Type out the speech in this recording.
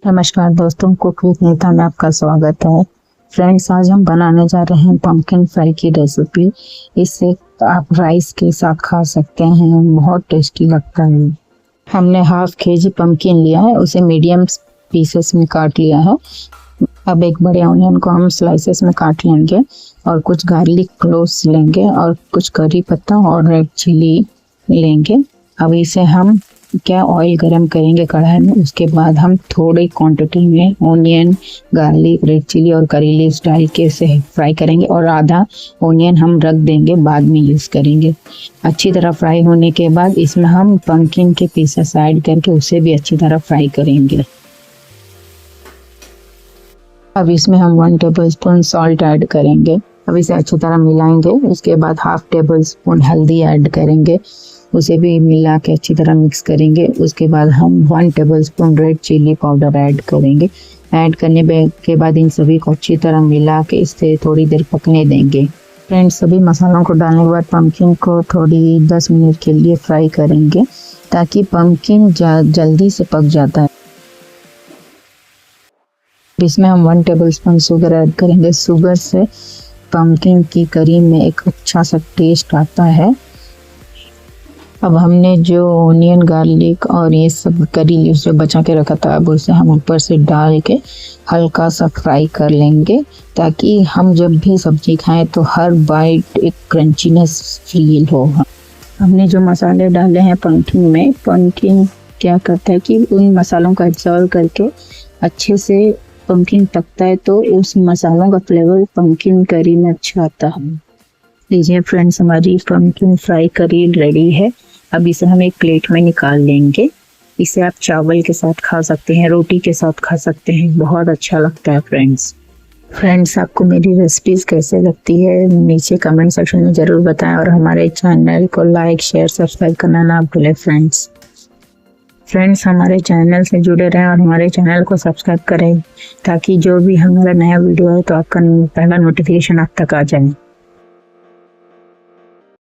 नमस्कार दोस्तों, cook with Nita में आपका स्वागत है। फ्रेंड्स, आज हम बनाने जा रहे हैं पम्पकिन फ्राई की रेसिपी। इसे आप राइस के साथ खा सकते हैं, बहुत टेस्टी लगता है। हमने हाफ केजी पम्पकिन लिया है, उसे मीडियम पीसेस में काट लिया है। अब एक बड़े ऑनियन को हम स्लाइसेस में काट लेंगे और कुछ गार्लिक क्लोव्स लेंगे और कुछ करी पत्ता और रेड चिली लेंगे। अब इसे हम ऑयल गरम करेंगे कढ़ाई में। उसके बाद हम थोड़ी क्वांटिटी में ऑनियन, गार्लिक, रेड चिली और करी लीव्स डाल के इसे फ्राई करेंगे और आधा ऑनियन हम रख देंगे, बाद में यूज़ करेंगे। अच्छी तरह फ्राई होने के बाद इसमें हम पम्पकिन के पीसेस ऐड करके उसे भी अच्छी तरह फ्राई करेंगे। अब इसमें हम 1 टेबलस्पून सॉल्ट ऐड करेंगे। अब इसे अच्छी तरह मिलाएंगे। उसके बाद हाफ टेबल स्पून हल्दी ऐड करेंगे, उसे भी मिला के अच्छी तरह मिक्स करेंगे। उसके बाद हम 1 tablespoon red chilli powder add करेंगे। ऐड करने के बाद इन सभी को अच्छी तरह मिला के इसे थोड़ी देर पकने देंगे। फ्रेंड्स, सभी मसालों को डालने के बाद पम्पकिन को थोड़ी 10 मिनट के लिए फ्राई करेंगे ताकि पम्पकिन जल्दी से पक जाता है। इसमें हम 1 टेबलस्पून शुगर ऐड करेंगे। शुगर से पम्पकिन की करी में एक अच्छा सा टेस्ट आता है। अब हमने जो ऑनियन, गार्लिक और ये सब करी लीव्स जो बचा के रखा था, अब उसे हम ऊपर से डाल के हल्का सा फ्राई कर लेंगे ताकि हम जब भी सब्जी खाएं तो हर बाइट एक क्रंचीनेस फील हो। हमने जो मसाले डाले हैं पम्पकिन में, पम्पकिन क्या करता है कि उन मसालों का एब्जॉर्व करके अच्छे से पम्पकिन पकता है, तो उस मसालों का फ्लेवर पम्पकिन करी में अच्छा आता है। लीजिए फ्रेंड्स, हमारी पम्पकिन फ्राई करी रेडी है। अब इसे हम एक प्लेट में निकाल लेंगे। इसे आप चावल के साथ खा सकते हैं, रोटी के साथ खा सकते हैं, बहुत अच्छा लगता है। फ्रेंड्स, आपको मेरी रेसिपीज़ कैसे लगती है नीचे कमेंट सेक्शन में ज़रूर बताएं और हमारे चैनल को लाइक, शेयर, सब्सक्राइब करना ना भूलें। फ्रेंड्स, हमारे चैनल से जुड़े रहें और हमारे चैनल को सब्सक्राइब करें ताकि जो भी हमारा नया वीडियो है तो आपका पहला नोटिफिकेशन आप तक आ जाए।